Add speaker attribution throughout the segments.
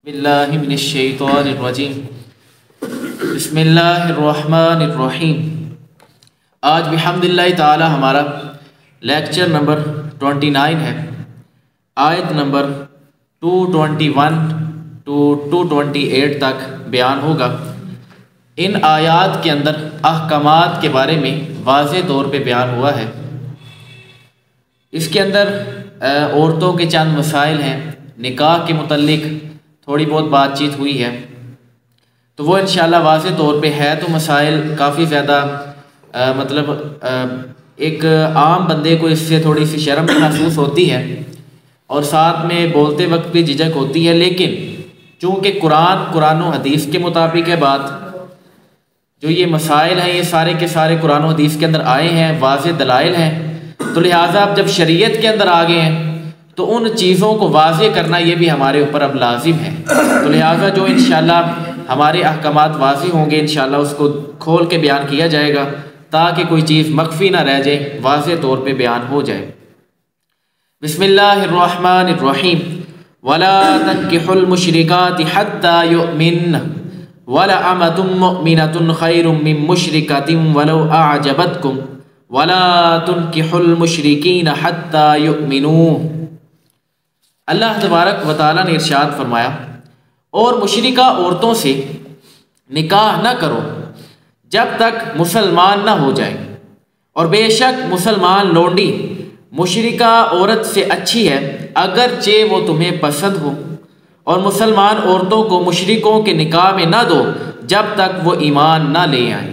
Speaker 1: बिस्मिल्लाहिमिनश्शैतानिर्रजीम बिस्मिल्लाहिर्रहमानिर्रहीम। आज बिहम्दिल्लाहि ताला हमारा लेक्चर नंबर 29 है। आयत नंबर 221 टू 228 तक बयान होगा। इन आयात के अंदर अहकामात के बारे में वाज़े तौर पे बयान हुआ है। इसके अंदर औरतों के चंद मसाइल हैं, निकाह के मुतल्लिक थोड़ी बहुत बातचीत हुई है, तो वो इंशाअल्लाह वाज़े तौर पे है। तो मसाइल काफ़ी ज़्यादा एक आम बंदे को इससे थोड़ी सी शर्म महसूस होती है और साथ में बोलते वक्त भी झिझक होती है, लेकिन चूँकि कुरान व हदीस के मुताबिक है बात, जो ये मसाइल हैं ये सारे के सारे कुरान व हदीस के अंदर आए हैं, वाज़े दलाइल हैं, तो लिहाजा अब जब शरीयत के अंदर आ गए हैं तो उन चीज़ों को वाज़े करना ये भी हमारे ऊपर अब लाजिम है। तो लिहाजा जो इंशाअल्लाह हमारे अहकामात वाज़े होंगे इंशाअल्लाह उसको खोल के बयान किया जाएगा ताकि कोई चीज़ मख्फी ना रह जाए, वाज़े तौर पे बयान हो जाए। बिस्मिल्लाहिर्रहमानिर्रहीम। वला तन्किहुल मुशरिकाति हत्ता युमिन्न वला अमतुम मुमिनतुन खैरुम मिन मुशरिकतिन वलौ अअजबतकुम वला तुनकिहुल मुशरिकीन हत्ता युमिनू। अल्लाह तबारक व तआला ने इरशाद फरमाया, और मुशरिका औरतों से निकाह न करो जब तक मुसलमान न हो जाए, और बेशक मुसलमान लौंडी मुशरिका औरत से अच्छी है अगरचे वो तुम्हें पसंद हो, और मुसलमान औरतों को मुशरिकों के निकाह में न दो जब तक वो ईमान न ले आए।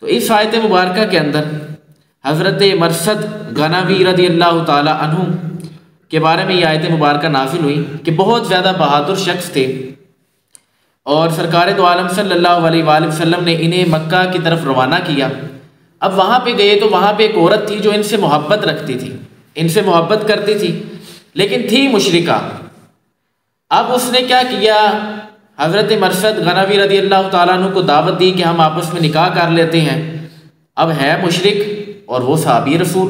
Speaker 1: तो इस आयत मुबारका के अंदर हज़रत मरसद गनवी रज़ियल्लाहु ताला अन्हु के बारे में ये आयत मुबारका नाज़िल हुई कि बहुत ज़्यादा बहादुर शख्स थे और सरकार दो आलम सल्लल्लाहु अलैहि वसल्लम ने इन्हें मक्का की तरफ रवाना किया। अब वहाँ पे गए तो वहाँ पे एक औरत थी जो इनसे मोहब्बत रखती थी, इनसे मोहब्बत करती थी, लेकिन थी मुशरिका। अब उसने क्या किया, हज़रत मरसद गनवी रज़ियल्लाहु ताला अन्हु को दावत दी कि हम आपस में निकाह कर लेते हैं। अब है मुशरिक और वो सहाबी रसूल,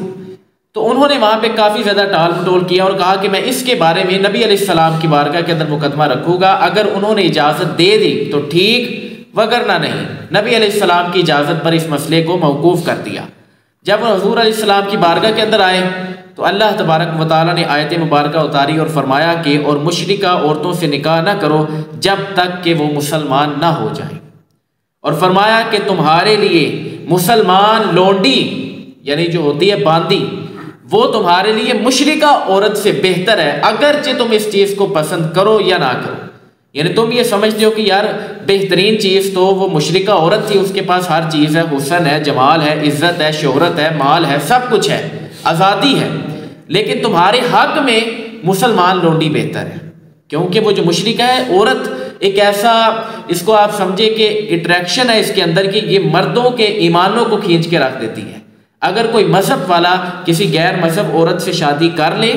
Speaker 1: तो उन्होंने वहाँ पे काफ़ी ज़्यादा टाल मटोल किया और कहा कि मैं इसके बारे में नबी अलैहिस्सलाम की बारगाह के अंदर मुकदमा रखूँगा, अगर उन्होंने इजाज़त दे दी तो ठीक, वगरना नहीं। नबी अलैहिस्सलाम की इजाज़त पर इस मसले को मौकूफ़ कर दिया। जब हुज़ूर अलैहिस्सलाम की बारगाह के अंदर आए तो अल्लाह तबारक व तआला ने आयत मुबारका उतारी और फरमाया कि और मुशरिका औरतों से निकाह न करो जब तक कि वो मुसलमान ना हो जाए, और फरमाया कि तुम्हारे लिए मुसलमान लौंडी यानी जो होती है बांदी, वो तुम्हारे लिए मुशरिका औरत से बेहतर है अगरचे तुम इस चीज़ को पसंद करो या ना करो। यानी तुम ये समझते हो कि यार बेहतरीन चीज़ तो वो मुशरिका औरत थी, उसके पास हर चीज़ है, हुस्न है, जमाल है, इज़्ज़त है, शोहरत है, माल है, सब कुछ है, आज़ादी है, लेकिन तुम्हारे हक में मुसलमान लौंडी बेहतर है। क्योंकि वो जो मुशरिका है औरत एक ऐसा, इसको आप समझे कि अट्रैक्शन है इसके अंदर की ये मर्दों के ईमानों को खींच के रख देती है। अगर कोई मजहब वाला किसी गैर मजहब औरत से शादी कर ले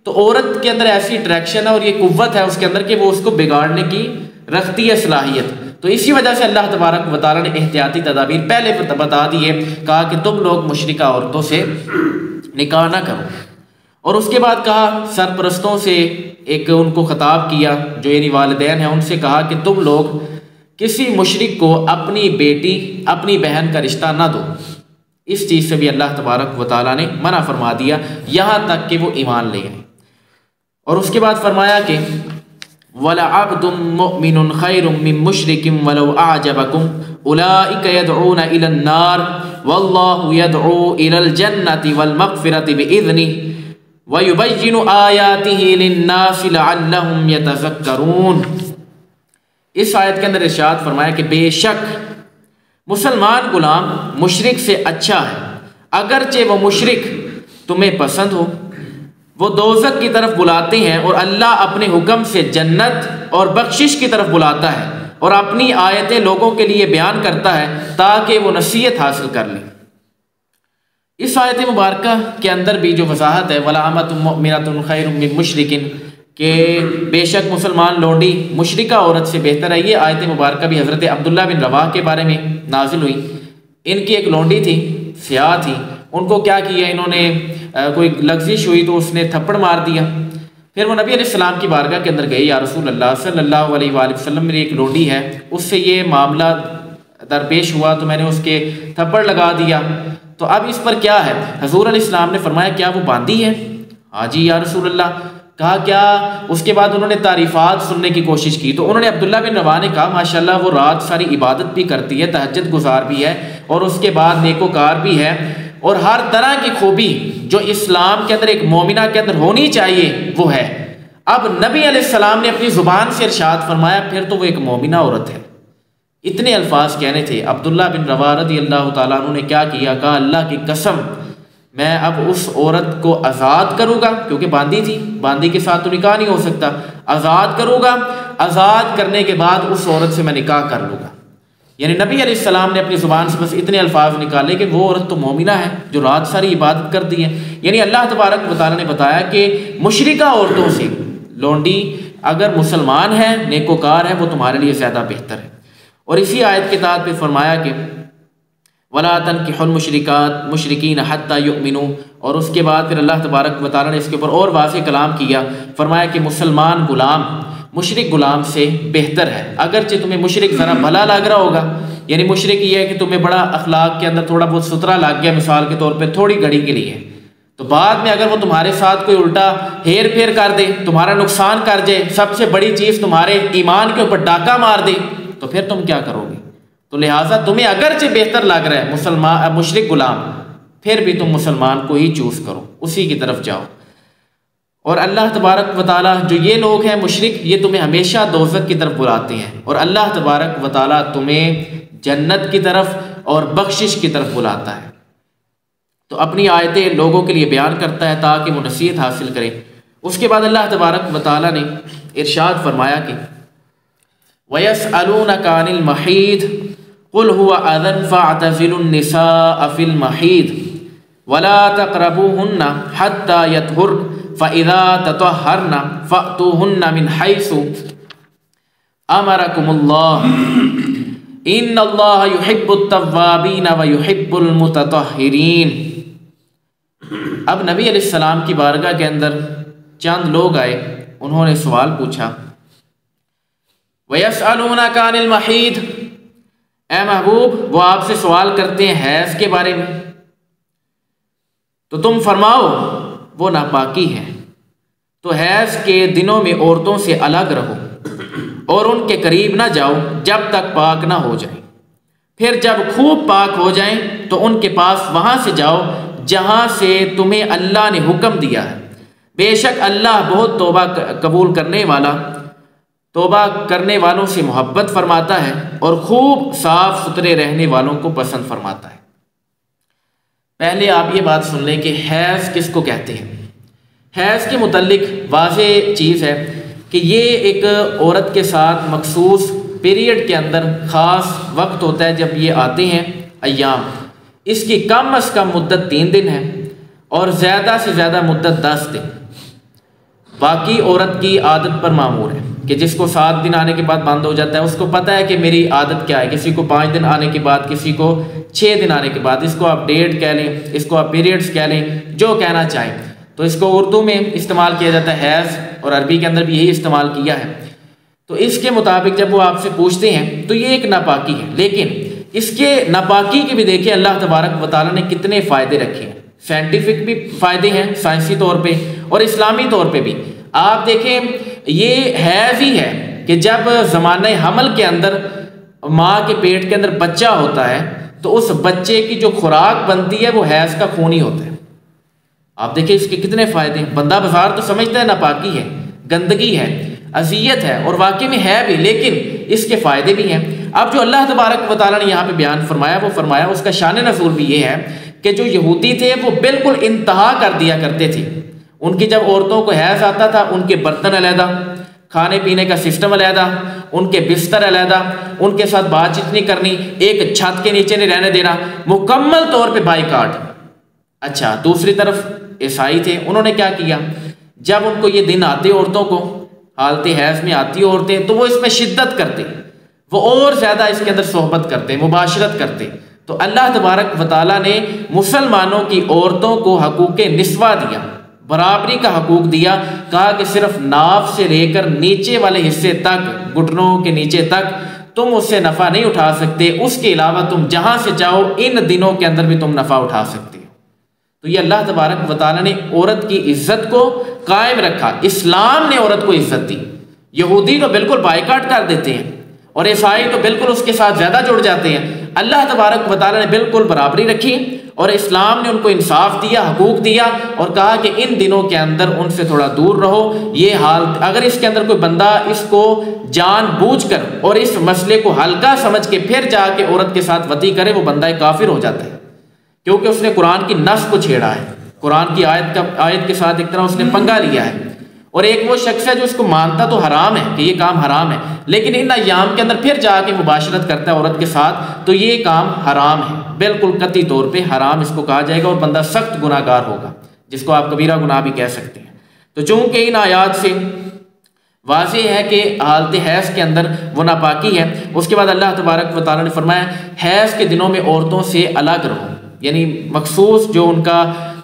Speaker 1: तो औरत के अंदर ऐसी अट्रैक्शन है और ये कुव्वत है उसके अंदर कि वो उसको बिगाड़ने की रखती है सलाहियत। तो इसी वजह से अल्लाह तबारक व तआला ने एहतियाती तदाबीर पहले बता दी है, कहा कि तुम लोग मुशरिका औरतों से निकाह ना करो। और उसके बाद कहा सरपरस्तों से एक उनको खिताब किया जो यानी वालिदैन हैं, उनसे कहा कि तुम लोग किसी मुशरिक को अपनी बेटी अपनी बहन का रिश्ता ना दो। इस चीज़ से भी अल्लाह तबारक व तआला ने मना फरमा दिया यहाँ तक कि वो ईमान ले आए। और उसके बाद फरमाया कि वला अब्दुम मुमिनुन खैरुम मिन मुशरिकिन वलौ अअजबकुम उलाइका यदऊना इलन नार वल्लाहु यदऊ इलल जन्नति वल मगफिरति बिइज़निहि व युबय्यिनु आयातिहि लिन्नासि लअल्लहुम यतज़क्करून। इस आयत के अंदर इरशाद फरमाया कि बेशक मुसलमान गुलाम मुशरिक से अच्छा है अगरचे वो मुशरिक तुम्हें पसंद हो। वो दोज़ख की तरफ बुलाते हैं और अल्लाह अपने हुक्म से जन्नत और बख्शिश की तरफ बुलाता है और अपनी आयतें लोगों के लिए बयान करता है ताकि वो नसीहत हासिल कर लें। इस आयत मुबारका के अंदर भी जो वजाहत है वला अमतुम मुमिनतुन खैरुम मिन मुशरिकिन, कि बेशक मुसलमान लौंडी मुशरिका औरत से बेहतर है, ये आयत मुबारका भी हज़रत अब्दुल्ला बिन रवाह के बारे में नाजिल हुई। इनकी एक लौंडी थी, स्याह थी, उनको क्या किया इन्होंने, कोई लग्जिश हुई तो उसने थप्पड़ मार दिया। फिर वो नबी अलैहिस्सलाम की बारगाह के अंदर गए, या रसूल अल्लाह सल्लल्लाहु अलैहि वसल्लम, मेरी एक लोडी है, उससे ये मामला दरपेश हुआ तो मैंने उसके थप्पड़ लगा दिया, तो अब इस पर क्या है? हजूर अलैहिस्सलाम ने फरमाया क्या वो बांदी है? हाँ जी या रसूल अल्लाह। कहा क्या? उसके बाद उन्होंने तारीफ़ात सुनने की कोशिश की, तो उन्होंने अब्दुल्ला बिन रवा ने कहा माशाल्लाह वो रात सारी इबादत भी करती है, तहज्जुद गुजार भी है, और उसके बाद नेकोकार भी है, और हर तरह की खूबी जो इस्लाम के अंदर एक मोमिना के अंदर होनी चाहिए वो है। अब नबी अलैहिस्सलाम ने अपनी ज़ुबान से इरशाद फरमाया फिर तो वो एक मोमिना औरत है। इतने अल्फाज कहने थे। अब्दुल्ला बिन रवा रज़ी अल्लाह तआला अन्हु ने क्या किया? कहा अल्लाह की कसम मैं अब उस औरत को आज़ाद करूँगा, क्योंकि बांदी थी, बांदी के साथ तो निकाह नहीं हो सकता, आज़ाद करूँगा, आज़ाद करने के बाद उस औरत से मैं निकाह कर लूँगा। यानी नबी अलैहिस्सलाम ने अपनी ज़ुबान से बस इतने अल्फाज निकाले कि वो औरत तो मोमिना है जो रात सारी इबादत करती है। यानी अल्लाह तबारक व तआला ने बताया कि मुशरिका औरतों से लौंडी अगर मुसलमान है, नेकोकार है, वो तुम्हारे लिए ज़्यादा बेहतर है। और इसी आयत के तहत पे फरमाया कि वला तनकिहुल मुशरिकीन हत्ता युमिनू, और उसके बाद फिर अल्लाह तबारक व तआला ने इसके ऊपर और वाज़ेह कलाम किया, फरमाया कि मुसलमान गुलाम मुशरिक गुलाम से बेहतर है। अगरचे तुम्हें मुशरिक ज़रा भला लग रहा होगा, यानी मुशरिक ये है कि तुम्हें बड़ा अखलाक के अंदर थोड़ा बहुत सुथरा लग गया मिसाल के तौर पे थोड़ी घड़ी के लिए, तो बाद में अगर वो तुम्हारे साथ कोई उल्टा हेर फेर कर दे, तुम्हारा नुकसान कर जाए, सबसे बड़ी चीज़ तुम्हारे ईमान के ऊपर डाका मार दे, तो फिर तुम क्या करोगे? तो लिहाजा तुम्हें अगरचे बेहतर लग रहा है मुसलमान मुशरिक गुलाम, फिर भी तुम मुसलमान को ही चूज़ करो, उसी की तरफ जाओ। और अल्लाह तबारक व तआला जो ये लोग हैं मुशरिक, ये तुम्हें हमेशा दोज़ख की तरफ बुलाते हैं, और अल्लाह तबारक व तआला तुम्हें जन्नत की तरफ और बख्शिश की तरफ बुलाता है। तो अपनी आयतें लोगों के लिए बयान करता है ताकि वो नसीहत हासिल करें। उसके बाद अल्लाह तबारक व तआला ने इरशाद फरमाया कि वयसअलूनका अनिल महीद कुल हुवा अज़न फ़अतज़िलुन निसाअ फ़िल महीद वला तक़रबूहुन्ना हत्ता यतहुर्न फ़इज़ा ततहहरना फ़अतूहुन्ना मिन हैसु अमरकुमुल्लाह इन्नल्लाह युहिब्बुत तव्वाबीन व युहिब्बुल मुततह्हिरीन। अब नबी अलैहिस्सलाम की बारगाह के अंदर चंद लोग आए, उन्होंने सवाल पूछा वयसअलूनका अनिल महीद, ए महबूब वो आपसे सवाल करते हैं हैज़ के बारे में, तो तुम फरमाओ वो नापाकी है, तो हैज़ के दिनों में औरतों से अलग रहो और उनके करीब ना जाओ जब तक पाक ना हो जाए, फिर जब खूब पाक हो जाएं तो उनके पास वहाँ से जाओ जहाँ से तुम्हें अल्लाह ने हुक्म दिया है। बेशक अल्लाह बहुत तौबा कबूल करने वाला, तौबा करने वालों से मोहब्बत फरमाता है और खूब साफ सुथरे रहने वालों को पसंद फरमाता है। पहले आप ये बात सुन लें कि हैज़ किसको कहते हैं। हैज़ के मुतल्लिक वाज़ेह चीज़ है कि ये एक औरत के साथ मखसूस पीरियड के अंदर ख़ास वक्त होता है जब ये आते हैं अय्याम। इसकी कम अज़ कम मुद्दत 3 दिन है और ज़्यादा से ज़्यादा मुद्दत 10 दिन। बाकी औरत की आदत पर मामूर है कि जिसको 7 दिन आने के बाद बंद हो जाता है, उसको पता है कि मेरी आदत क्या है। किसी को 5 दिन आने के बाद, किसी को 6 दिन आने के बाद, इसको आप डेट कह लें, इसको आप पीरियड्स कह लें, जो कहना चाहें। तो इसको उर्दू में इस्तेमाल किया जाता है हैज़, और अरबी के अंदर भी यही इस्तेमाल किया है। तो इसके मुताबिक जब वो आपसे पूछते हैं तो ये एक नापाकी है, लेकिन इसके नापाकी के भी देखिए अल्लाह तबारक व तआला ने कितने फ़ायदे रखे हैं। साइंटिफिक भी फ़ायदे हैं साइंसी तौर पे और इस्लामी तौर पे भी। आप देखें ये हैज़ ही है कि जब ज़माने हमल के अंदर माँ के पेट के अंदर बच्चा होता है तो उस बच्चे की जो खुराक बनती है वो हैज़ का खून ही होता है। आप देखिए इसके कितने फ़ायदे हैं। बंदा बाजार तो समझता है नापाकी है, गंदगी है, अज़ियत है, और वाकई में है भी, लेकिन इसके फ़ायदे भी हैं। अब जो अल्लाह तबारक व तआला ने यहाँ पे बयान फरमाया वो फरमाया उसका शान नज़ूल भी ये है कि जो यहूदी थे वो बिल्कुल इंतहा कर दिया करते थे। उनकी जब औरतों को हैज़ आता था उनके बर्तन अलहदा, खाने पीने का सिस्टम अलहदा, उनके बिस्तर अलहदा, उनके साथ बातचीत नहीं करनी, एक छत के नीचे नहीं रहने देना, मुकम्मल तौर पे बाइकाट। अच्छा, दूसरी तरफ ईसाई थे, उन्होंने क्या किया, जब उनको ये दिन आते औरतों को हालत हैज़ में आती औरतें तो वो इसमें शिद्दत करते, वो और ज़्यादा इसके अंदर सोहबत करते, मुबाशरत करते। तो अल्लाह तबारक व तआला ने मुसलमानों की औरतों को हकूक़ निस्वा दिया, बराबरी का हकूक दिया। कहा कि सिर्फ नाफ से लेकर नीचे वाले हिस्से तक, घुटनों के नीचे तक तुम उससे नफ़ा नहीं उठा सकते, उसके अलावा तुम जहां से चाहो इन दिनों के अंदर भी तुम नफ़ा उठा सकते हो। तो ये अल्लाह तबारक व तआला ने औरत की इज्जत को कायम रखा। इस्लाम ने औरत को इज्जत दी। यहूदी तो बिल्कुल बायकाट कर देते हैं और ईसाई तो बिल्कुल उसके साथ ज़्यादा जुड़ जाते हैं। अल्लाह तबारक व तआला ने बिल्कुल बराबरी रखी और इस्लाम ने उनको इंसाफ दिया, हकूक दिया और कहा कि इन दिनों के अंदर उनसे थोड़ा दूर रहो। ये हाल अगर इसके अंदर कोई बंदा इसको जानबूझकर और इस मसले को हल्का समझ के फिर जाके औरत के साथ वती करे, वो बंदा काफिर हो जाता है, क्योंकि उसने कुरान की नस को छेड़ा है, कुरान की आयत के साथ एक तरह उसने पंगा लिया है। और एक वो शख्स है जो इसको मानता तो हराम है कि ये काम हराम है, लेकिन इन अय्याम के अंदर फिर जाके मुबाशरत करता है औरत के साथ, तो ये काम हराम है, बिल्कुल कतई तौर पे हराम इसको कहा जाएगा और बंदा सख्त गुनाहगार होगा, जिसको आप कबीरा गुनाह भी कह सकते हैं। तो चूंकि इन आयात से वाज़ेह है कि हालत हैज़ के अंदर वो नापाकी है। उसके बाद अल्लाह तबारक व तआला ने फरमाया हैज़ के दिनों में औरतों से अलग रहो, यानी मखसूस जो उनका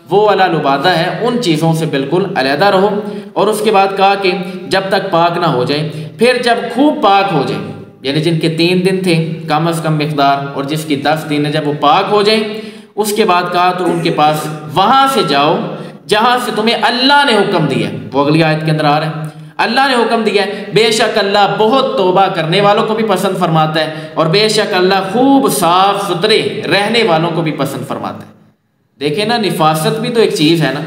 Speaker 1: वो वाला लुबादा है उन चीज़ों से बिल्कुल अलहदा रहो। और उसके बाद कहा कि जब तक पाक ना हो जाए, फिर जब खूब पाक हो जाए, यानी जिनके 3 दिन थे कम अज़ कम मिक़दार और जिसकी 10 दिन है, जब वो पाक हो जाए उसके बाद कहा तो उनके पास वहाँ से जाओ जहाँ से तुम्हें अल्लाह ने हुक्म दिया है। वो अगली आयत के अंदर आ रहा है, अल्लाह ने हुक्म दिया है, बेशक अल्लाह बहुत तौबा करने वालों को भी पसंद फरमाता है और बेशक अल्लाह खूब साफ सुथरे रहने वालों को भी पसंद फरमाता है। देखे ना, निफासत भी तो एक चीज़ है ना,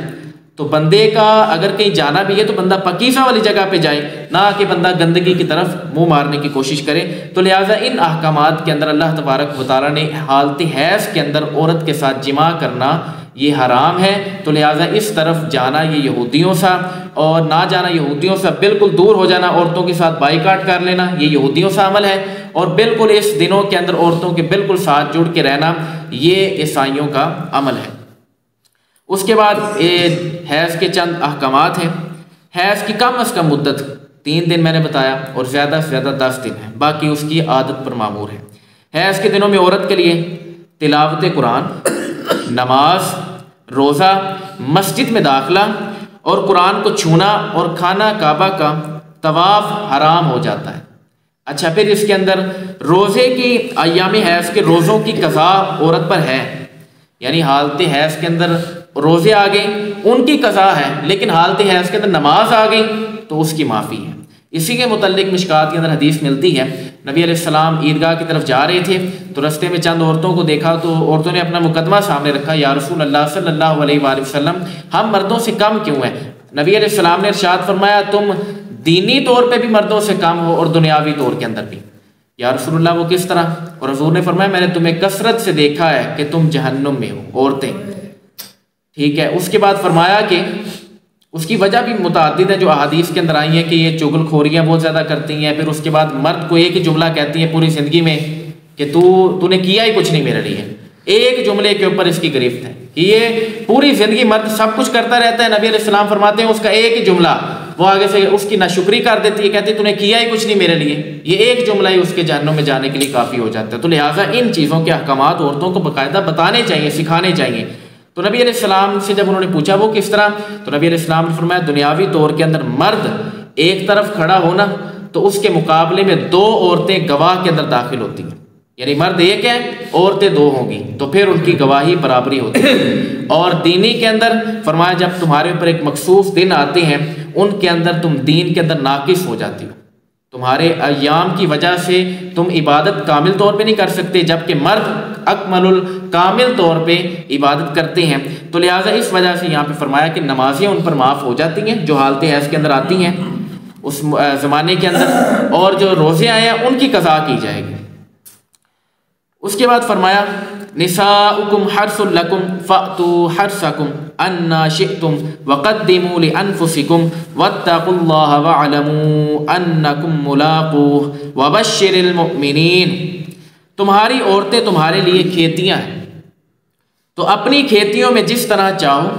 Speaker 1: तो बंदे का अगर कहीं जाना भी है तो बंदा पकीसा वाली जगह पे जाए, ना कि बंदा गंदगी की तरफ मुंह मारने की कोशिश करे। तो लिहाजा इन अहकामात के अंदर अल्लाह तबारक व तआला ने हालत हैज़ के अंदर औरत के साथ जिमा करना ये हराम है। तो लिहाजा इस तरफ जाना ये यहूदियों सा और ना जाना यहूदियों से, बिल्कुल दूर हो जाना, औरतों के साथ बाइकाट कर लेना, ये यहूदियों सा अमल है। और बिल्कुल इस दिनों के अंदर औरतों के बिल्कुल साथ जुड़ के रहना ये ईसाइयों का अमल है। उसके बाद हैज़ के चंद अहकामात हैं। हैज़ की कम अज़ कम मुद्दत 3 दिन मैंने बताया और ज़्यादा से ज़्यादा 10 दिन है, बाकी उसकी आदत पर मामूर है। हैज़ के दिनों में औरत के लिए तिलावत कुरान, नमाज, रोज़ा, मस्जिद में दाखिला और कुरान को छूना और खाना काबा का तवाफ़ हराम हो जाता है। अच्छा, फिर इसके अंदर रोज़े की अय्याम हैज़ के रोज़ों की कज़ा औरत पर है, यानी हालत हैज़ के अंदर रोज़े आ गए उनकी कज़ा है, लेकिन हालत हैज़ के अंदर नमाज आ गई तो उसकी माफ़ी है। इसी के मुतल्लिक मिशकात के अंदर हदीस मिलती है, नबी अलैहिस्सलाम ईदगाह की तरफ जा रहे थे तो रास्ते में चंद औरतों को देखा, तो औरतों ने अपना मुकदमा सामने रखा, या रसूल अल्लाह सल्लल्लाहु अलैहि वसल्लम हम मर्दों से कम क्यों हैं? नबी अलैहिस्सलाम ने इरशाद फरमाया तुम दीनी तौर पे भी मर्दों से कम हो और दुनियावी तौर के अंदर भी। या रसूलुल्लाह वो किस तरह? और हुज़ूर ने फरमाया मैंने तुम्हें कसरत से देखा है कि तुम जहन्नुम में हो, औरतें। ठीक है, उसके बाद फरमाया कि उसकी वजह भी मुतादिद है जो अहादीस के अंदर आई है कि ये चुगलखोरियाँ बहुत ज़्यादा करती हैं। फिर उसके बाद मर्द को एक ही जुमला कहती है पूरी ज़िंदगी में कि तूने किया ही कुछ नहीं मेरे लिए। एक जुमले के ऊपर इसकी गिरफ्त है कि ये पूरी ज़िंदगी मर्द सब कुछ करता रहता है, नबी अलैहिस्सलाम फरमाते हैं उसका एक ही जुमला वो आगे से उसकी नाशुक्री कर देती है, कहती है तूने किया ही कुछ नहीं मेरे लिए। ये एक जुमला ही उसके जहन्नुम में जाने के लिए काफ़ी हो जाता है। तो लिहाजा इन चीज़ों के अहकामात औरतों को बाकायदा बताने चाहिए, सिखाने चाहिए। तो नबी अलैहिस्सलाम से जब उन्होंने पूछा वो किस तरह, तो नबी अलैहिस्सलाम ने फरमाया दुनियावी तौर के अंदर मर्द एक तरफ खड़ा होना तो उसके मुकाबले में 2 औरतें गवाह के अंदर दाखिल होती हैं, यानी मर्द एक है औरतें 2 होंगी तो फिर उनकी गवाही बराबरी होती है। और दीनी के अंदर फरमाया जब तुम्हारे ऊपर एक मखसूस दिन आते हैं उनके अंदर तुम दीन के अंदर नाकिस हो जाती हो, तुम्हारे अय्याम की वजह से तुम इबादत कामिल तौर पे नहीं कर सकते, जबकि मर्द अकमलुल कामिल तौर पे इबादत करते हैं। तो लिहाजा इस वजह से यहाँ पे फरमाया कि नमाज़ें उन पर माफ़ हो जाती हैं जो हालत हैज़ के अंदर आती हैं उस ज़माने के अंदर, और जो रोज़े आए हैं उनकी कज़ा की जाएगी। उसके बाद फरमाया निसाउकुम हर्सुल लकुम फ़अतू हर्सकुम अन्ना शिअतुम वक़द्दिमू लिअन्फुसिकुम वत्तक़ुल्लाह वअलमू अन्नकुम मुलाक़ूह वबश्शिरिल मुमिनीन। तुम्हारी औरतें तुम्हारे लिए खेतियां हैं, तो अपनी खेतियों में जिस तरह चाहो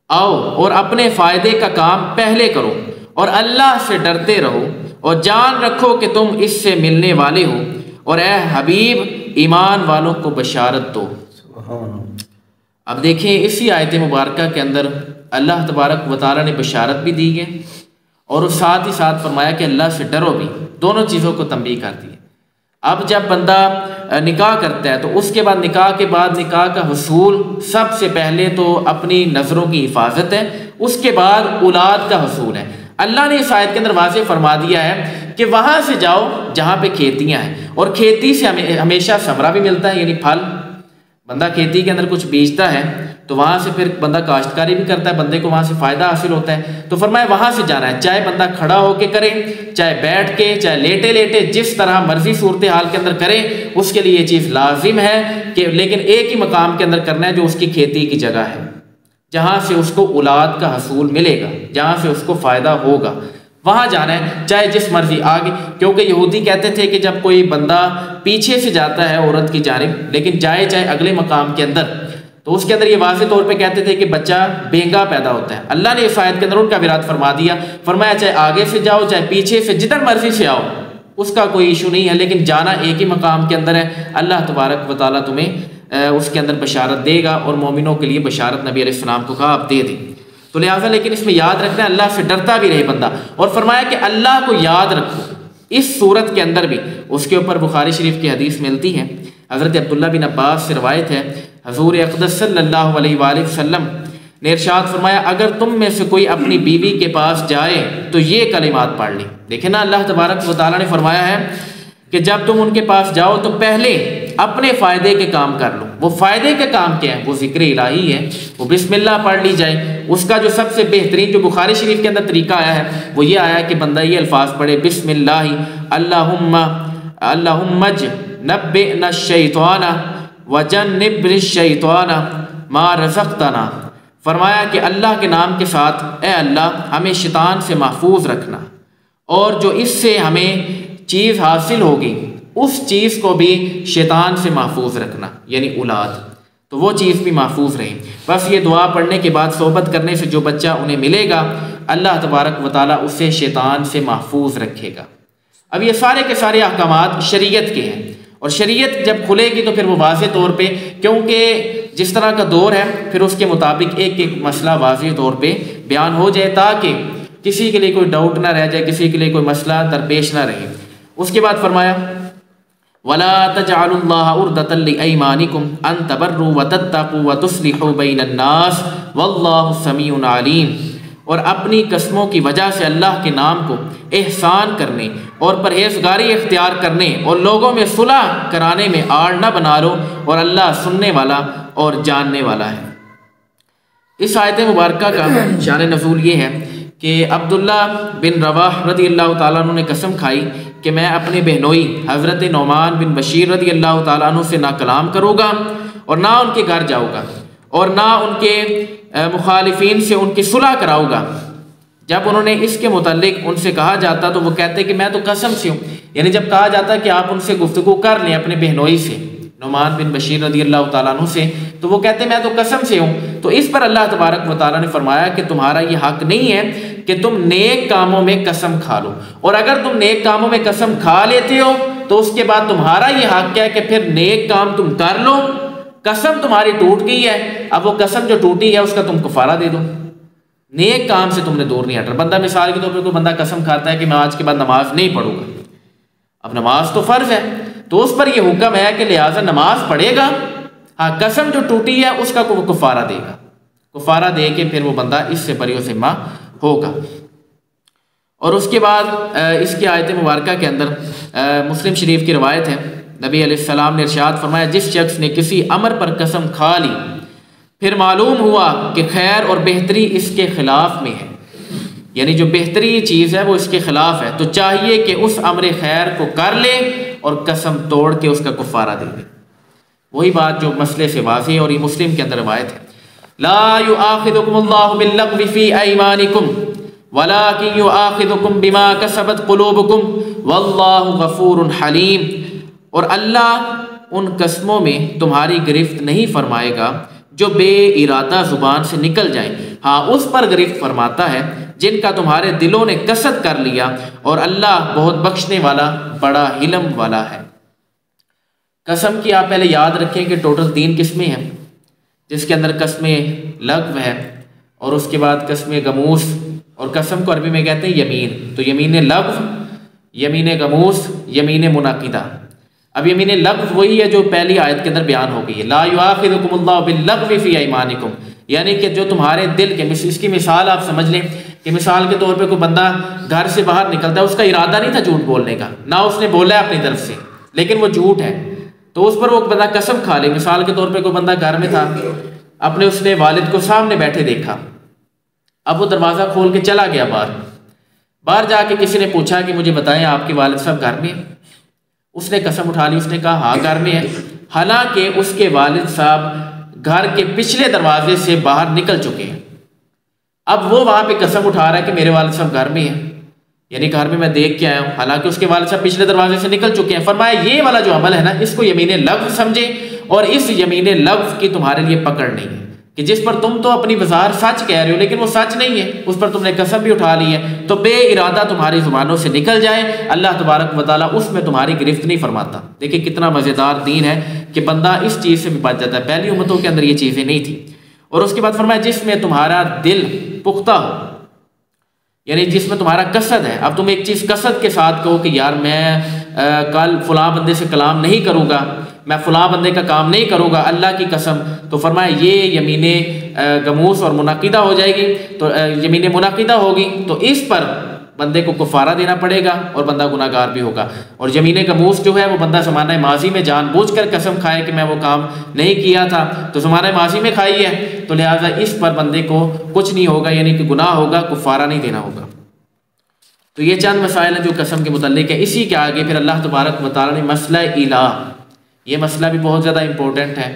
Speaker 1: आओ और अपने फ़ायदे का काम पहले करो और अल्लाह से डरते रहो और जान रखो कि तुम इससे मिलने वाले हो, और ए हबीब ईमान वालों को बशारत दो। अब देखें इसी आयत मुबारका के अंदर अल्लाह तबारक व तआला ने बशारत भी दी है और साथ ही साथ फरमाया कि अल्लाह से डरो भी, दोनों चीज़ों को तंबीह कर दी है। अब जब बंदा निकाह करता है तो उसके बाद निकाह का हुसूल सबसे पहले तो अपनी नज़रों की हिफाजत है, उसके बाद औलाद का हुसूल है। अल्लाह ने इस आयत के अंदर वाज़ेह फरमा दिया है कि वहाँ से जाओ जहाँ पे खेतियाँ हैं, और खेती से हमेशा समरा भी मिलता है, यानी फल। बंदा खेती के अंदर कुछ बीजता है तो वहाँ से फिर बंदा काश्तकारी भी करता है, बंदे को वहाँ से फ़ायदा हासिल होता है। तो फरमाया वहाँ से जाना है, चाहे बंदा खड़ा होके करे, चाहे बैठ के, चाहे लेटे लेटे, जिस तरह मर्जी सूरत हाल के अंदर करे, उसके लिए ये चीज़ लाजिम है कि लेकिन एक ही मकाम के अंदर करना है जो उसकी खेती की जगह है, जहाँ से उसको औलाद का हसूल मिलेगा, जहाँ से उसको फ़ायदा होगा, वहाँ जाना है, चाहे जिस मर्जी आगे। क्योंकि यहूदी कहते थे कि जब कोई बंदा पीछे से जाता है औरत की जानिब, लेकिन जाए चाहे अगले मकाम के अंदर, तो उसके अंदर ये वाज़ेह तौर पे कहते थे कि बच्चा बेंगा पैदा होता है। अल्लाह ने इस आयत के अंदर उनका विराद फरमा दिया, फरमाया चाहे आगे से जाओ चाहे पीछे से, जिधर मर्जी से आओ, उसका कोई इशू नहीं है, लेकिन जाना एक ही मकाम के अंदर है। अल्लाह तबारक व तआला तुम्हें उसके अंदर बशारत देगा, और मोमिनों के लिए बशारत नबी अलैहिस्सलाम को कहा आप दे दें। तो लिहाजा लेकिन इसमें याद रखना है, अल्लाह से डरता भी रहे बंदा, और फरमाया कि अल्लाह को याद रखो। इस सूरत के अंदर भी उसके ऊपर बुखारी शरीफ की हदीस मिलती है, हज़रत अब्दुल्ला बिन अब्बास से रवायत है, हज़ूर अक़दस सल्लल्लाहु अलैहि वसल्लम ने इरशाद फरमाया, अगर तुम में से कोई अपनी बीवी के पास जाए तो ये कलिमात पढ़ ली। देखे ना, अल्लाह तबारक व तआला ने फरमाया है कि जब तुम उनके पास जाओ तो पहले अपने फ़ायदे के काम कर लो। वो फ़ायदे के काम क्या है? वो ज़िक्र इलाही है, वो बिस्मिल्लाह पढ़ ली जाए। उसका जो सबसे बेहतरीन जो बुखारी शरीफ के अंदर तरीका आया है वो ये आया कि बंदा ये अल्फाज पढ़े, बिस्मिल्लाहि अल्लाहुम्मज नब्बिना शैताना वजन्निब्नि शैताना मा रज़क़तना। फरमाया कि अल्लाह के नाम के साथ, ए अल्लाह हमें शैतान से महफूज रखना, और जो इससे हमें चीज़ हासिल होगी उस चीज़ को भी शैतान से महफूज रखना, यानी औलाद, तो वो चीज़ भी महफूज रहे। बस ये दुआ पढ़ने के बाद सोहबत करने से जो बच्चा उन्हें मिलेगा, अल्लाह तबारक व तआला उसे शैतान से महफूज रखेगा। अब ये सारे के सारे अहकामात शरीयत के हैं, और शरीयत जब खुलेगी तो फिर वो वाज़े तौर पे, क्योंकि जिस तरह का दौर है फिर उसके मुताबिक एक एक मसला वाज़े तौर पे बयान हो जाए, ताकि किसी के लिए कोई डाउट ना रह जाए, किसी के लिए कोई मसला दरपेश ना रहे। उसके बाद फरमाया, वला तजअलुल्लाह उर्दतन लिअयमानिकुम अन तबर्रु व तत्तकू व तुस्लिहू बैनन्नास वल्लाहु समीउन अलीम। और अपनी कस्मों की वजह से अल्लाह के नाम को एहसान करने और परहेजगारी इख्तियार करने और लोगों में सुलह कराने में आड़ न बना लो, और अल्लाह सुनने वाला और जानने वाला है। इस आयत मुबारका का शान नज़ूल ये है कि अब्दुल्ला बिन रवाह रज़ी अल्लाह तआला अन्हु ने कसम खाई कि मैं अपने बहनोई हज़रत नौमान बिन बशीर रज़ी अल्लाह तआला अन्हु से ना कलाम करूँगा और ना उनके घर जाऊँगा और ना उनके मुखालिफिन से उनकी सुलह कराऊँगा। जब उन्होंने इसके मुतालिक उनसे कहा जाता तो वो कहते कि मैं तो कसम से हूँ, यानी जब कहा जाता कि आप उनसे गुफ्तगू कर लें अपने बहनोई से, नौमान बिन बशीर रज़ी अल्लाह तआला अन्हु से, तो वो कहते मैं तो कसम से हूँ। तो इस पर अल्लाह तबारक व तआला ने फरमाया कि तुम्हारा ये हक नहीं है कि तुम नेक कामों में कसम खा लो, और अगर तुम नेक कामों में कसम खा लेते हो तो उसके बाद तुम्हारा ये हक है कि फिर नेक काम तुम कर लो। कसम तुम्हारी टूट गई है, अब वो कसम जो टूटी है उसका तुम कफारा दे दो, नेक काम से तुमने दूर नहीं हटना। बंदा मिसाल के तौर पर कोई बंदा कसम खाता है कि मैं आज के बाद नमाज नहीं पढ़ूंगा, अब नमाज तो फ़र्ज है तो उस पर यह हुक्म है कि लिहाजा नमाज पढ़ेगा। हाँ, कसम जो टूटी है उसका वो कफारा देगा, कफारा दे के फिर वो बंदा इससे बरी ज़िम्मा होगा। और उसके बाद इसकी आयत मुबारका के अंदर मुस्लिम शरीफ की रवायत है, नबी अलैहिस्सलाम ने इरशाद फरमाया, जिस शख्स ने किसी अमर पर कसम खा ली फिर मालूम हुआ कि खैर और बेहतरी इसके खिलाफ में है, यानी जो बेहतरी चीज़ है वो इसके खिलाफ है, तो चाहिए कि उस अमर खैर को कर ले और कसम तोड़ के उसका कफारा दे दे। वही बात जो मसले से वाज़ेह, और ये मुस्लिम के अंदर रवायत है, ला युआखिदुकुमुल्लाहु बिल्लग़्वी फ़ी अयमानिकुम वलाकिन युआखिदुकुम बिमा कसबत क़ुलूबुकुम वल्लाहु गफ़ूरुन हलीम। और अल्लाह उन कस्मों में तुम्हारी गिरफ्त नहीं फरमाएगा जो बे इरादा ज़ुबान से निकल जाए, हाँ उस पर गिरफ्त फरमाता है जिनका तुम्हारे दिलों ने कसद कर लिया, और अल्लाह बहुत बख्शने वाला बड़ा हिलम वाला है। कसम की आप पहले याद रखें कि टोटल 3 किस्में हैं, जिसके अंदर कसमें लग़्व है और उसके बाद कसम गमूस, और कसम को अरबी में कहते हैं यमीन। तो यमीन लग़्व, यमीन गमूस, यमीन मुनाकिदा। अब यमीन लग़्व वही है जो पहली आयत के अंदर बयान हो गई है, ला युआखिज़ुकुमुल्लाहु बिल्लग़्वि फ़ी अयमानिकुम, यानी कि जो तुम्हारे दिल के, इसकी मिसाल आप समझ लें कि मिसाल के तौर पे कोई बंदा घर से बाहर निकलता है, उसका इरादा नहीं था झूठ बोलने का, ना उसने बोला है अपनी तरफ से, लेकिन वो झूठ है, तो उस पर वो बंदा कसम खा ले। मिसाल के तौर पे कोई बंदा घर में था, अपने उसने वालिद को सामने बैठे देखा, अब वो दरवाज़ा खोल के चला गया बाहर जाके किसी ने पूछा कि मुझे बताएं आपके वालिद साहब घर में हैं? उसने कसम उठा ली, उसने कहा हाँ घर में है, हालांकि उसके वालिद साहब घर के पिछले दरवाजे से बाहर निकल चुके हैं। अब वो वहां पे कसम उठा रहा है कि मेरे वालिद साहब घर में हैं, यानी घर में मैं देख के आया हूं, हालांकि उसके वालिद साहब पिछले दरवाजे से निकल चुके हैं। फरमाया ये वाला जो अमल है ना, इसको यमीन लग़्व समझे, और इस यमीन लग़्व की तुम्हारे लिए पकड़ नहीं है कि जिस पर तुम तो अपनी बाजार सच कह रहे हो लेकिन वो सच नहीं है, उस पर तुमने कसम भी उठा ली है, तो बे इरादा तुम्हारी जुबानों से निकल जाए, अल्लाह तबारक व तआला उसमें तुम्हारी गिरफ्त नहीं फरमाता। देखिए कितना मज़ेदार दीन है कि बंदा इस चीज़ से भी बच जाता है। पहली उम्मतों के अंदर ये चीज़ें नहीं थी। और उसके बाद फरमाया जिसमें तुम्हारा दिल पुख्ता हो, यानी जिसमें तुम्हारा कसद है। अब तुम एक चीज़ कसद के साथ कहो कि यार मैं कल फलां बंदे से कलाम नहीं करूँगा, मैं फलां बंदे का काम नहीं करूँगा, अल्लाह की कसम, तो फरमाया ये यमीने गमूस और मुनाकिदा हो जाएगी। तो यमीने मुनाकिदा होगी तो इस पर बंदे को कुफारा देना पड़ेगा और बंदा गुनाहगार भी होगा। और यमीने गमूस जो है वो बंदा ज़माना माजी में जानबूझकर कसम खाए कि मैं वो काम नहीं किया था, तो ज़माना माजी में खाई है, तो लिहाजा इस पर बंदे को कुछ नहीं होगा, यानी कि गुनाह होगा, कुफारा नहीं देना होगा। तो ये चंद मसाइल हैं जो कसम के मुतल्लिक है। इसी के आगे फिर अल्लाह तबारक व तआला ने मसला इला, ये मसला भी बहुत ज़्यादा इम्पोर्टेंट है।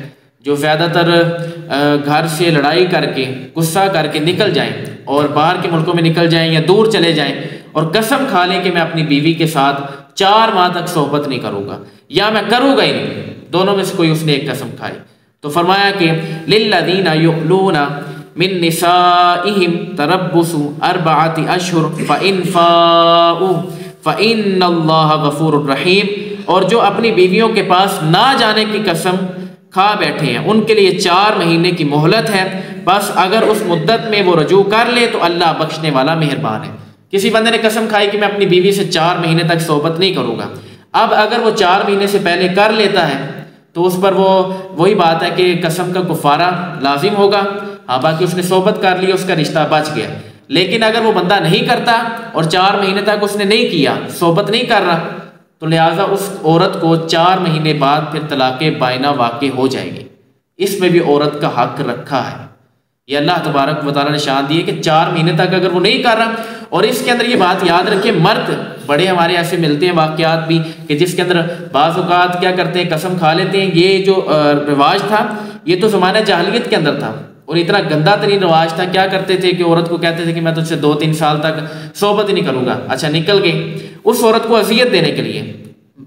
Speaker 1: जो ज़्यादातर घर से लड़ाई करके गुस्सा करके निकल जाएं और बाहर के मुल्कों में निकल जाएं या दूर चले जाएं और कसम खा लें कि मैं अपनी बीवी के साथ 4 माह तक सोहबत नहीं करूँगा या मैं करूँगा ही नहीं, दोनों में से कोई उसने एक कसम खाई, तो फरमाया कि लिल्लज़ीना युअलूना मिन निसाइहिम तरब्बुसु अर्बअति अशहुर फ़इन फ़ाऊ फ़इन्नल्लाह गफ़ूरुर रहीम। और जो अपनी बीवियों के पास ना जाने की कसम खा बैठे हैं उनके लिए 4 महीने की मोहलत है, बस अगर उस मुद्दत में वो रजू कर ले तो अल्लाह बख्शने वाला मेहरबान है। किसी बंदे ने कसम खाई कि मैं अपनी बीवी से 4 महीने तक सोहबत नहीं करूँगा, अब अगर वो 4 महीने से पहले कर लेता है तो उस पर वही बात है कि कसम का कुफारा लाजिम होगा। हाँ, बाकी उसने सोहबत कर ली, उसका रिश्ता बच गया। लेकिन अगर वो बंदा नहीं करता और 4 महीने तक उसने नहीं किया, सोहबत नहीं कर रहा, तो लिहाजा उस औरत को 4 महीने बाद फिर तलाक़े बाइना वाक़ई हो जाएगी। इसमें भी औरत का हक रखा है। ये अल्लाह तबारक व तआला ने शान दी है कि 4 महीने तक अगर वो नहीं कर रहा। और इसके अंदर ये बात याद रखिए, मर्द बड़े हमारे ऐसे मिलते हैं वाक़यात भी कि जिसके अंदर बाज़ औक़ात क्या करते हैं, कसम खा लेते हैं। ये जो रिवाज था ये तो ज़माना जाहिलियत के अंदर था और इतना गंदा तरीन रिवाज था। क्या करते थे कि औरत को कहते थे कि मैं तुझसे 2-3 साल तक सोहबत ही नहीं करूँगा। अच्छा, निकल गई, उस औरत को अजियत देने के लिए,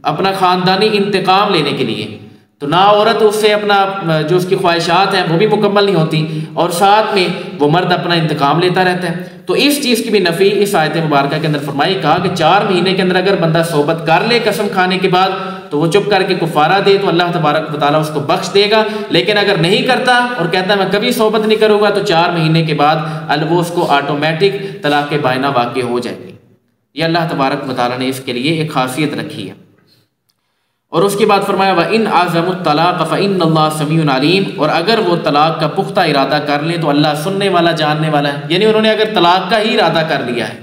Speaker 1: अपना ख़ानदानी इंतकाम लेने के लिए, तो ना औरत उससे अपना जो उसकी ख्वाहिशात हैं वो भी मुकम्मल नहीं होती और साथ में वो मर्द अपना इंतकाम लेता रहता है। तो इस चीज़ की भी नफ़ी इस आयत मुबारका के अंदर फरमाई, कहा कि 4 महीने के अंदर अगर बंदा सोहबत कर ले कसम खाने के बाद तो वो चुप करके कुफारा दे तो अल्लाह तबारक व तआला उसको बख्श देगा। लेकिन अगर नहीं करता और कहता है मैं कभी सोहबत नहीं करूँगा तो 4 महीने के बाद वो उसको ऑटोमेटिक तलाक़ बाइना वाक़ई हो जाएगी। ये अल्लाह तबारक व तआला ने इसके लिए एक खासियत रखी है। और उसके बाद फरमाया व इन आज़मुत तलाक़ फ़इन्नल्लाह समीउन अलीम, और अगर वो तलाक़ का पुख्ता इरादा कर लें तो अल्लाह सुनने वाला जानने वाला है। यानी उन्होंने अगर तलाक़ का ही इरादा कर लिया है,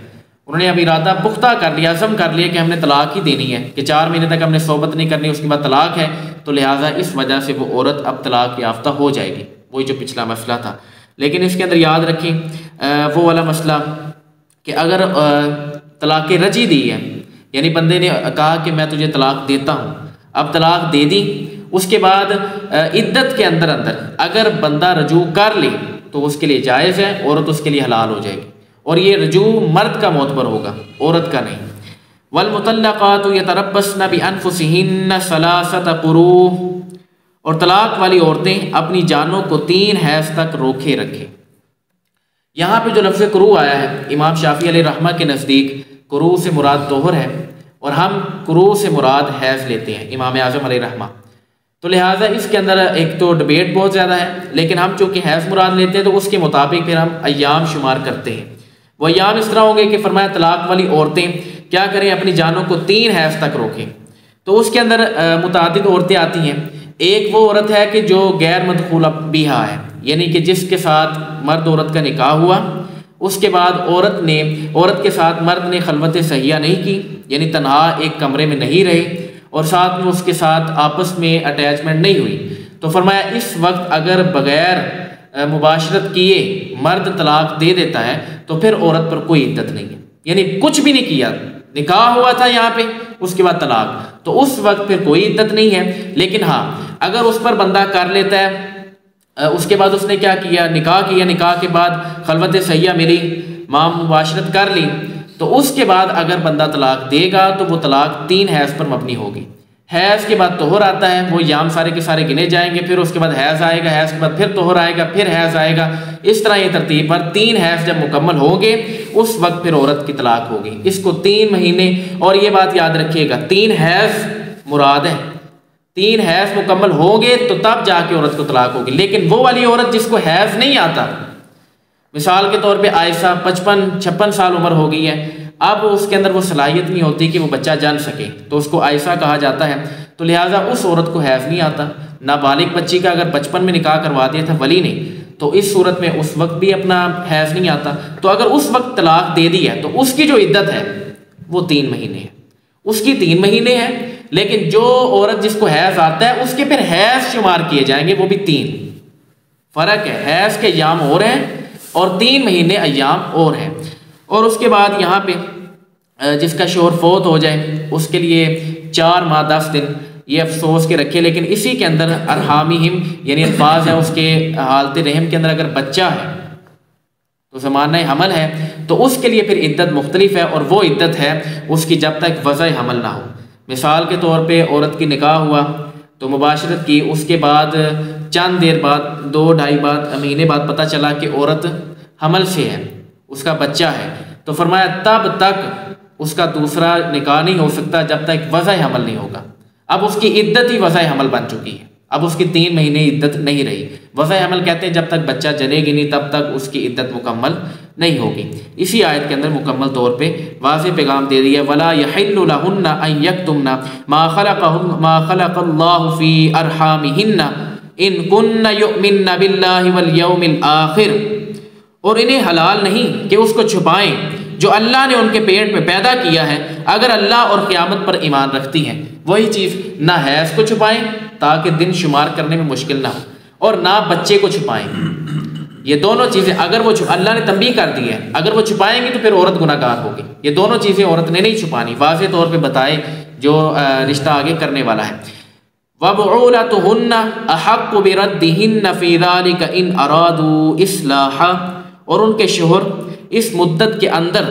Speaker 1: उन्होंने अब इरादा पुख्ता कर लिया, अज़म कर लिया कि हमने तलाक़ ही देनी है, कि 4 महीने तक हमने सोहबत नहीं करनी, उसके बाद तलाक़ है, तो लिहाजा इस वजह से वो औरत अब तलाक़ याफ्ता हो जाएगी। वही जो पिछला मसला था। लेकिन इसके अंदर याद रखें वो वाला मसला कि अगर तलाक़ रजी दी है, यानी बंदे ने कहा कि मैं तुझे तलाक़ देता हूँ, अब तलाक़ दे दी, उसके बाद इद्दत के अंदर अगर बंदा रजू कर ले तो उसके लिए जायज़ है, औरत उसके लिए हलाल हो जाएगी। और ये रजू मर्द का मोतबर होगा, औरत का नहीं। वल मुतल्लक़ातु यतरब्बस्न बिअन्फुसिहिन्न सलासत क़ुरूह, और तलाक़ वाली औरतें अपनी जानों को 3 हैज़ तक रोके रखें। यहाँ पे जो लफ्ज़ क़ुरू आया है, इमाम शाफ़ी अलैहि रहमा के नज़दीक क़ुरू से मुराद तोहर है और हम क़ुरू से मुराद हैज़ लेते हैं, इमाम आज़म अलैहि रहमा। तो लिहाजा इसके अंदर एक तो डिबेट बहुत ज़्यादा है, लेकिन हम चूँकि हैज़ मुराद लेते हैं तो उसके मुताबिक फिर हम अय्याम शुमार करते हैं। वो अय्याम इस तरह होंगे कि फरमाया तलाक वाली औरतें क्या करें, अपनी जानों को 3 हैज़ तक रोकें। तो उसके अंदर मुतादिद औरतें आती हैं। एक वो औरत है कि जो गैर मदखूला बिहा है, यानी कि जिसके साथ मर्द औरत का निकाह हुआ, उसके बाद औरत के साथ मर्द ने खलवत सहिया नहीं की, यानी तन्हा एक कमरे में नहीं रहे और साथ में उसके साथ आपस में अटैचमेंट नहीं हुई। तो फरमाया इस वक्त अगर बग़ैर मुबाशरत किए मर्द तलाक दे देता है तो फिर औरत पर कोई इद्दत नहीं है, यानी कुछ भी नहीं किया, निकाह हुआ था यहाँ पे, उसके बाद तलाक, तो उस वक्त फिर कोई इद्दत नहीं है। लेकिन हाँ, अगर उस पर बंदा कर लेता है, उसके बाद उसने क्या किया, निकाह किया, निकाह के बाद खलवत सहिया मिली, मां मुबाशरत कर ली, तो उसके बाद अगर बंदा तलाक देगा तो वो तलाक 3 हैज़ पर मबनी होगी। हैज़ के बाद तोहर आता है, वो याम सारे के सारे गिने जाएंगे, फिर उसके बाद हैज़ आएगा, हैज़ के बाद फिर तोहर आएगा, फिर हैज़ आएगा, इस तरह ये तरतीब पर 3 हैज़ जब मुकम्मल होंगे उस वक्त फिर औरत की तलाक होगी। इसको 3 महीने, और ये बात याद रखिएगा 3 हैज़ मुराद है, 3 हैज़ मुकम्मल होंगे तो तब जाके औरत को तलाक होगी। लेकिन वो वाली औरत जिसको हैज़ नहीं आता, मिसाल के तौर पे आयशा 55-56 साल उम्र हो गई है, अब उसके अंदर वो सलाहियत नहीं होती कि वो बच्चा जान सके, तो उसको आयशा कहा जाता है। तो लिहाजा उस औरत को हैज़ नहीं आता। नाबालिग बच्ची का अगर 55 में निकाह करवा दिया था वली ने, तो इस सूरत में उस वक्त भी अपना हैज़ नहीं आता। तो अगर उस वक्त तलाक दे दी है तो उसकी जो इद्दत है वो 3 महीने है, उसकी 3 महीने है। लेकिन जो औरत जिसको हैज़ आता है उसके फिर हैज़ शुमार किए जाएंगे, वो भी 3। फ़र्क है, हैज़ के अय्याम और हैं और 3 महीने अय्याम और हैं। और उसके बाद यहाँ पे जिसका शोहर फौत हो जाए उसके लिए 4 माह 10 दिन ये अफसोस के रखे। लेकिन इसी के अंदर अरहामिहिम यानी अल्फाज है, उसके हालत रहम के अंदर अगर बच्चा है तो ज़माना हमल है तो उसके लिए फिर इद्दत मुख्तलिफ है, और वो इद्दत है उसकी जब तक वज़ा हमल ना हो। मिसाल के तौर पे औरत की निकाह हुआ तो मुबाशरत की, उसके बाद चंद देर बाद 2-2.5 महीने बाद पता चला कि औरत हमल से है, उसका बच्चा है, तो फरमाया तब तक उसका दूसरा निकाह नहीं हो सकता जब तक वज़ा हमल नहीं होगा। अब उसकी इद्दत ही वज़ा हमल बन चुकी है, अब उसकी 3 महीने इद्दत नहीं रही। वज़ा हमल कहते हैं जब तक बच्चा जनेगी नहीं तब तक उसकी इद्दत मुकम्मल नहीं होगी। इसी आयत के अंदर मुकम्मल तौर पे वाज़ेह पैगाम दे दिया, वला यहिल्लु लहुन्ना अन यक्तुमना मा खलक़ल्लाहु फ़ी अरहामिहिन्ना इन कुन्ना युमिन्ना बिल्लाहि वल यौमिल आखिर। और इन्हें हलाल नहीं कि उसको छुपाएं जो अल्लाह ने उनके पेट में पैदा किया है, अगर अल्लाह और क़यामत पर ईमान रखती हैं। वही चीज़, ना हैज़ को छुपाएं ताकि दिन शुमार करने में मुश्किल ना हो, और ना बच्चे को छुपाएं। ये दोनों चीज़ें अगर वो अल्लाह ने तंबीह कर दी है, अगर वो छुपाएंगी तो फिर औरत गुनाहगार होगी। ये दोनों चीज़ें औरत ने नहीं छुपानी, वाज़ेह तौर पे बताए जो रिश्ता आगे करने वाला है। वबउलतुहुन्ना अहक्कु बिरद्दिहिन्ना फ़ी ज़ालिका इन अरादू इस्लाहा। और उनके शोहर इस मुद्दत के अंदर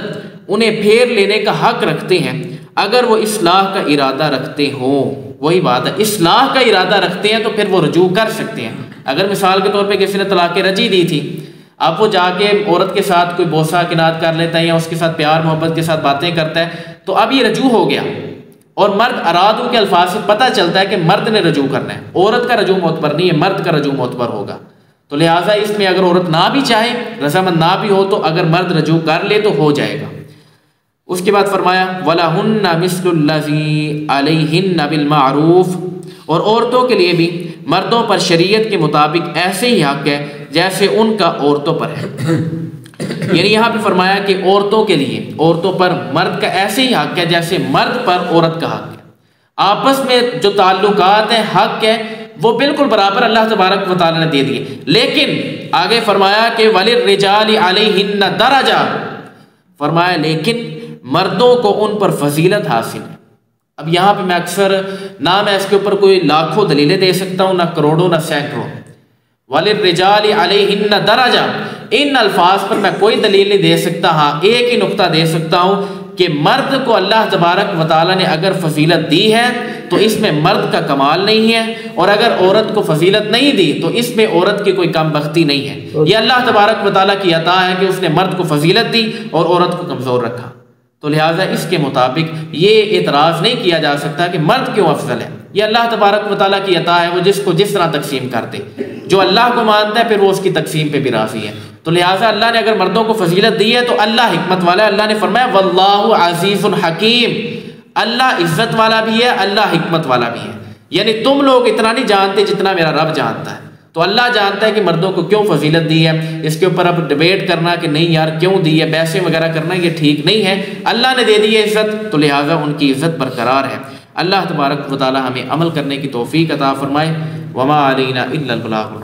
Speaker 1: उन्हें फेर लेने का हक रखते हैं अगर वो इस्लाह का इरादा रखते हों। वही बात है, इस्लाह का इरादा रखते हैं तो फिर वो रजू कर सकते हैं। अगर मिसाल के तौर पे किसी ने तलाक़ रजी दी थी, अब वो जाके औरत के साथ कोई बोसा किनात कर लेता है या उसके साथ प्यार मोहब्बत के साथ बातें करता है, तो अब ये रजू हो गया। और मर्द अरादू के अल्फाज से पता चलता है कि मर्द ने रजू करना है, औरत का रजू मोतबर नहीं है, मर्द का रजू मोतबर होगा। तो लिहाजा इसमें अगर औरत ना भी चाहे, रज़ामंद ना भी हो, तो अगर मर्द रजू कर ले तो हो जाएगा। उसके बाद फरमाया वलहुन्ना मिस्लुल्लज़ी अलैहिन्ना बिल मारूफ। और औरतों के लिए भी मर्दों पर शरीयत के मुताबिक ऐसे ही हक है जैसे उनका औरतों पर है। यानी यहाँ पे फरमाया कि औरतों के लिए, औरतों पर मर्द का ऐसे ही हक है जैसे मर्द पर औरत का हक है। आपस में जो ताल्लुकात है, हक है, वो बिल्कुल बराबर अल्लाह तबारक व तआला ने दे दिए। लेकिन आगे फरमाया कि वलिर्रिजालि अलैहिन्ना दरजा, फरमाया लेकिन मर्दों को उन पर फजीलत हासिल है। अब यहाँ पे मैं अक्सर ना मैं इसके ऊपर कोई लाखों दलीलें दे सकता हूँ, ना करोड़ों ना सैकड़ों। वलिर्रिजालि अलैहिन्ना दरजा, इन अल्फाज पर मैं कोई दलील नहीं दे सकता। हाँ, एक ही नुक्ता दे सकता हूँ कि मर्द को अल्लाह तबारक व तआला ने अगर फजीलत दी है तो इसमें मर्द का कमाल नहीं है, और अगर औरत को फजीलत नहीं दी तो इसमें औरत की कोई कम बख्ती नहीं है। ये अल्लाह तबारक व तआला की अता है कि उसने मर्द को फजीलत दी और औरत को कमज़ोर रखा। तो लिहाजा इसके मुताबिक ये एतराज़ नहीं किया जा सकता कि मर्द क्यों अफजल है ये अल्लाह तबारक व तआला की अता है, वो जिसको जिस तरह तकसीम करते। जो अल्लाह को मानता है फिर वो उसकी तकसीम पे भी राज़ी है। तो लिहाजा अल्लाह ने अगर मर्दों को फजीलत दी है तो अल्लाह हिकमत वाला है। अल्लाह ने फरमाया वल्लाहु अज़ीज़ुन हकीम, अल्लाह इज्जत वाला भी है, अल्लाह हिकमत वाला भी है। यानी तुम लोग इतना नहीं जानते जितना मेरा रब जानता है। तो अल्लाह जानता है कि मर्दों को क्यों फजीलत दी है। इसके ऊपर अब डिबेट करना कि नहीं यार क्यों दी है, बहसें वगैरह करना, ये ठीक नहीं है। अल्लाह ने दे दी है इज़्ज़त तो लिहाजा उनकी इज़्ज़त बरकरार है। अल्लाह तबारक व तआला हमें अमल करने की तौफीक अता फरमाए। वमा अलैना इल्लल बलागुल।